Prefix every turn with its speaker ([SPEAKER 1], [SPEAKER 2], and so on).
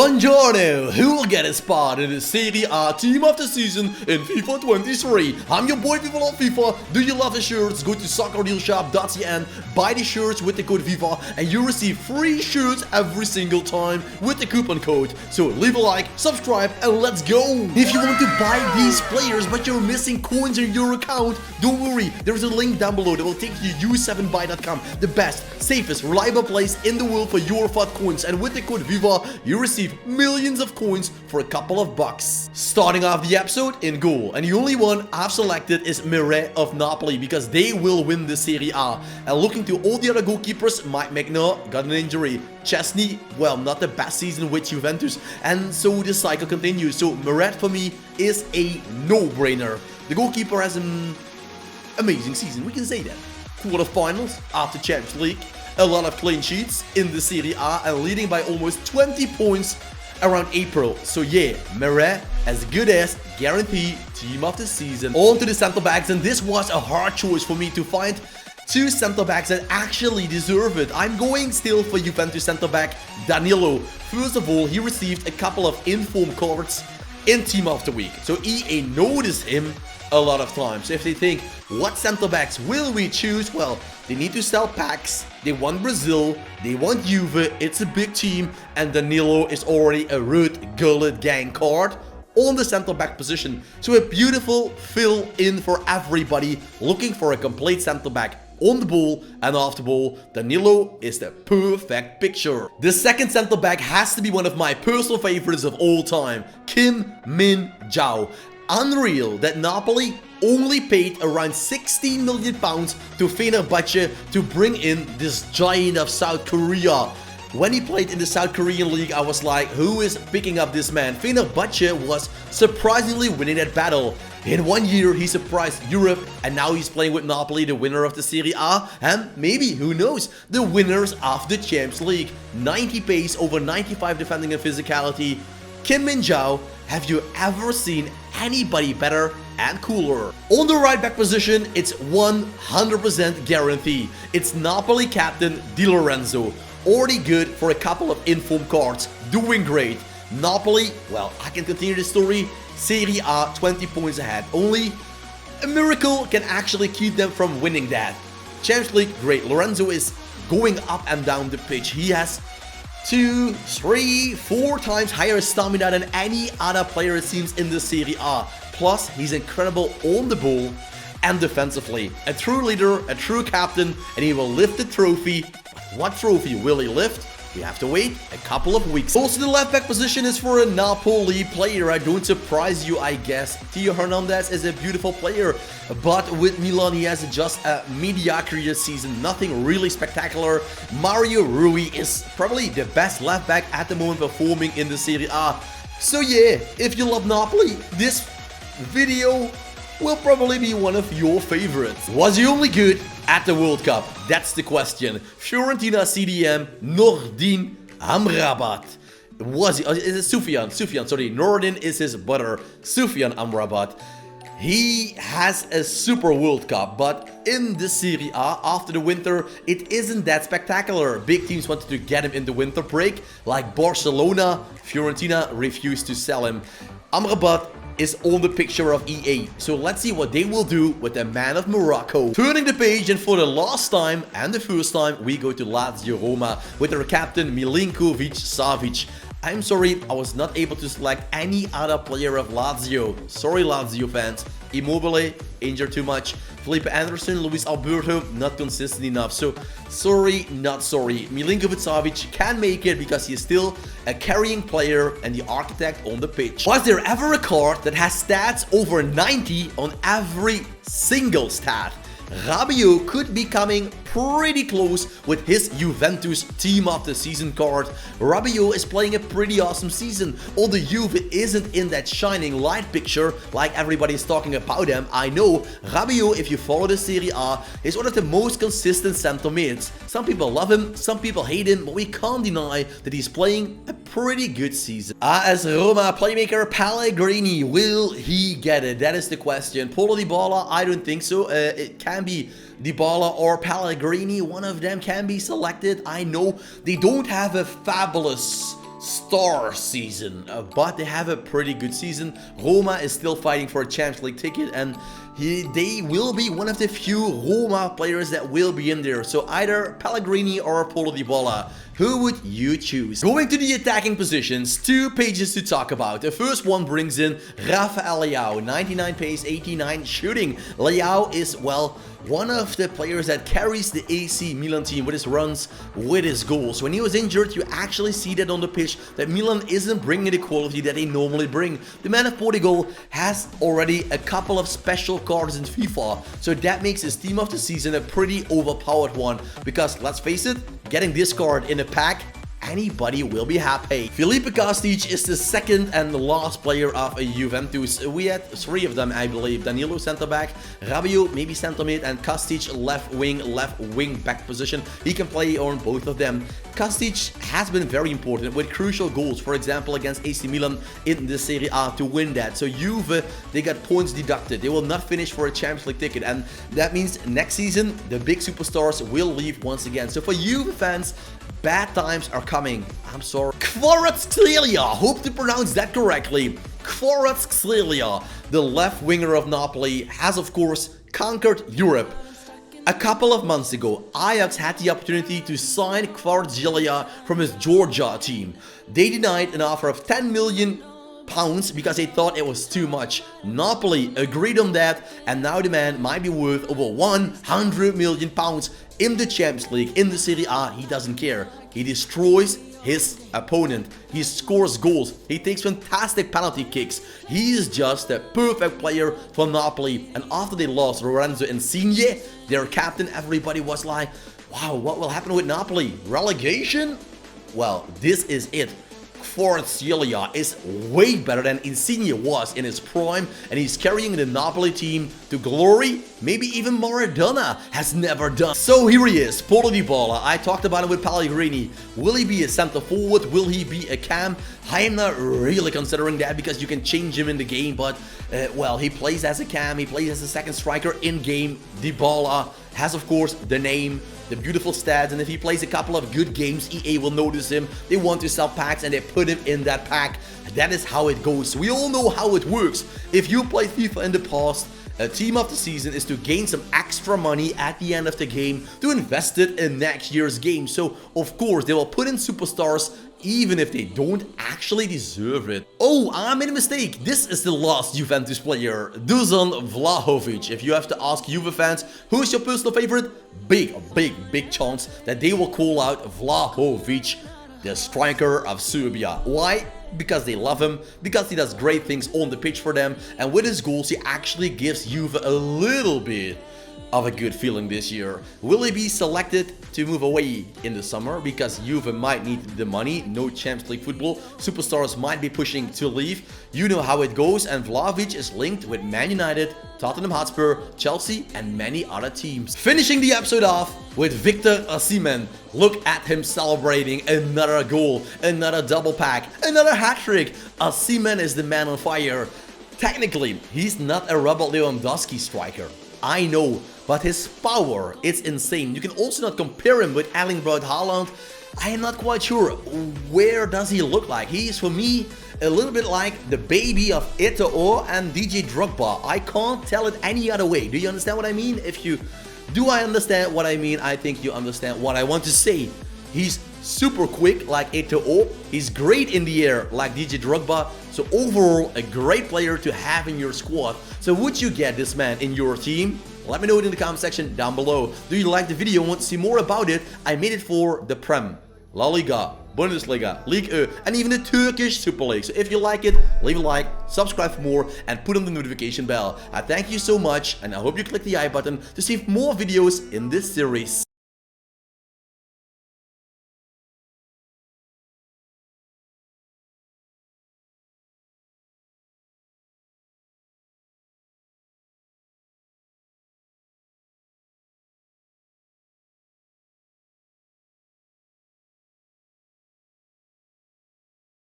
[SPEAKER 1] Buongiorno! Who will get a spot in the Serie A Team of the Season in FIFA 23? I'm your boy People on FIFA. Do you love the shirts? Go to soccerdealshop.cn, buy the shirts with the code FIFA, and you receive free shirts every single time with the coupon code. So leave a like, subscribe, and let's go! If you want to buy these players but you're missing coins in your account, don't worry, there's a link down below that will take you to u7buy.com, the best, safest, reliable place in the world for your FUT coins, and with the code FIFA, you receive millions of coins for a couple of bucks. Starting off the episode in goal, and the only one I've selected is Serie of Napoli because they will win the Serie A. And looking to all the other goalkeepers, Mike McNair got an injury. Chesney, well, not the best season with Juventus, and so the cycle continues. So Serie for me is a no-brainer. The goalkeeper has an amazing season, we can say that. Quarterfinals after Champions League. A lot of clean sheets in the Serie A and leading by almost 20 points around April. So yeah, Serie as good as guaranteed team of the season. On to the center backs, and this was a hard choice for me to find two center backs that actually deserve it. I'm going still for Juventus center back Danilo. First of all, he received a couple of inform cards in team of the week. So EA noticed him a lot of times. If they think, what center backs will we choose? Well, they need to sell packs. They want Brazil. They want Juve. It's a big team. And Danilo is already a Ruud Gullit gang card on the center back position. So a beautiful fill in for everybody looking for a complete center back. On the ball and off the ball, Danilo is the perfect picture. The second center back has to be one of my personal favorites of all time, Kim Min-jae. Unreal that Napoli only paid around 16 million pounds to Fenerbahce to bring in this giant of South Korea. When he played in the South Korean league, I was like, who is picking up this man? Fenerbahce was surprisingly winning that battle. In 1 year, he surprised Europe, and now he's playing with Napoli, the winner of the Serie A, and maybe, who knows, the winners of the Champions League. 90 pace, over 95 defending and physicality. Kim Min-jae, have you ever seen anybody better and cooler? On the right back position, it's 100% guarantee. It's Napoli captain Di Lorenzo. Already good for a couple of inform cards. Doing great. Napoli, well, I can continue the story. Serie A 20 points ahead. Only a miracle can actually keep them from winning that. Champions League, great. Lorenzo is going up and down the pitch. He has 2, 3, 4 times higher stamina than any other player it seems in the Serie A. Plus, he's incredible on the ball and defensively. A true leader, a true captain, and he will lift the trophy. What trophy will he lift? We have to wait a couple of weeks. Also, the left back position is for a Napoli player. I don't surprise you, I guess. Theo Hernandez is a beautiful player, but with Milan, he has just a mediocre season. Nothing really spectacular. Mario Rui is probably the best left back at the moment performing in the Serie A. So yeah, if you love Napoli, this video will probably be one of your favorites. Was he only good at the World Cup? That's the question. Fiorentina CDM Nordin Amrabat. Was he? Is it Sufyan? Sorry. Nordin is his brother. Sufyan Amrabat. He has a super World Cup, but in the Serie A after the winter, it isn't that spectacular. Big teams wanted to get him in the winter break, like Barcelona. Fiorentina refused to sell him. Amrabat is on the picture of EA. So let's see what they will do with the man of Morocco. Turning the page, and for the last time and the first time, we go to Lazio Roma with their captain Milinkovic Savic. I'm sorry, I was not able to select any other player of Lazio. Sorry, Lazio fans. Immobile, injured too much. Felipe Anderson, Luis Alberto, not consistent enough. So, sorry, not sorry. Milinkovic Savic can make it because he is still a carrying player and the architect on the pitch. Was there ever a card that has stats over 90 on every single stat? Rabiot could be coming pretty close with his Juventus team of the season card. Rabiot is playing a pretty awesome season. Although Juve isn't in that shining light picture like everybody's talking about him, I know Rabiot, if you follow the Serie A, is one of the most consistent center mids. Some people love him, some people hate him, but we can't deny that he's playing a pretty good season. As Roma playmaker Pellegrini, will he get it? That is the question. Paulo Dybala, I don't think so. It can be Dybala or Pellegrini. One of them can be selected. I know they don't have a fabulous star season, but they have a pretty good season. Roma is still fighting for a Champions League ticket, and they will be one of the few Roma players that will be in there. So either Pellegrini or Paulo Dybala. Who would you choose? Going to the attacking positions, 2 pages to talk about. The first one brings in Rafael Leao, 99 pace, 89 shooting. Leao is, well, one of the players that carries the AC Milan team with his runs, with his goals. When he was injured, you actually see that on the pitch, that Milan isn't bringing the quality that they normally bring. The man of Portugal has already a couple of special cards in FIFA, so that makes his team of the season a pretty overpowered one, because let's face it, getting this card in a pack, anybody will be happy. Felipe Kostic is the second and the last player of Juventus. We had 3 of them, I believe. Danilo center back, Rabiot maybe center mid, and Kostic left wing back position. He can play on both of them. Kostic has been very important with crucial goals, for example against AC Milan in the Serie A to win that. So Juve, they got points deducted. They will not finish for a Champions League ticket, and that means next season the big superstars will leave once again. So for Juve fans, bad times are coming. I'm sorry. Kvaratskhelia, hope to pronounce that correctly. Kvaratskhelia, the left winger of Napoli, has of course conquered Europe. A couple of months ago, Ajax had the opportunity to sign Kvaratskhelia from his Georgia team. They denied an offer of £10 million because they thought it was too much. Napoli agreed on that, and now the man might be worth over £100 million in the Champions League, in the Serie A. He doesn't care. He destroys his opponent. He scores goals. He takes fantastic penalty kicks. He is just a perfect player for Napoli. And after they lost Lorenzo Insigne, their captain, everybody was like, wow, what will happen with Napoli? Relegation? Well, this is it. Kvaratskhelia is way better than Insigne was in his prime, and he's carrying the Napoli team to glory maybe even Maradona has never done. So here he is, Paulo Dybala. I talked about him with Pellegrini. Will he be a center forward? Will he be a cam? I am not really considering that, because you can change him in the game, but well, he plays as a cam, he plays as a second striker in game. Dybala has of course the name, the beautiful stats, and if he plays a couple of good games, EA will notice him. They want to sell packs and they put him in that pack. That is how it goes. We all know how it works. If you played FIFA in the past, a team of the season is to gain some extra money at the end of the game to invest it in next year's game. So of course they will put in superstars even if they don't actually deserve it. Oh, I made a mistake. This is the last Juventus player, Dusan Vlahovic. If you have to ask Juve fans, who's your personal favorite? Big chance that they will call out Vlahovic, the striker of Serbia. Why? Because they love him, because he does great things on the pitch for them, and with his goals he actually gives Juve a little bit of a good feeling this year. Will he be selected to move away in the summer? Because Juve might need the money, no Champions League football, superstars might be pushing to leave. You know how it goes, and Vlahovic is linked with Man United, Tottenham Hotspur, Chelsea and many other teams. Finishing the episode off with Victor Osimhen. Look at him celebrating another goal, another double pack, another hat-trick. Osimhen is the man on fire. Technically, he's not a Robert Lewandowski striker, I know, but his power is insane. You can also not compare him with Erling Braut Haaland. I am not quite sure where does he look like. He is for me a little bit like the baby of Eto'o and DJ Drogba. I can't tell it any other way. Do you understand what I mean? If you do, I understand what I mean. I think you understand what I want to say. He's super quick like Eto'o. He's great in the air like DJ Drogba. So overall, a great player to have in your squad. So would you get this man in your team? Let me know it in the comment section down below. Do you like the video and want to see more about it? I made it for the Prem, La Liga, Bundesliga, Ligue 1, and even the Turkish Super League. So if you like it, leave a like, subscribe for more, and put on the notification bell. I thank you so much, and I hope you click the I button to see more videos in this series.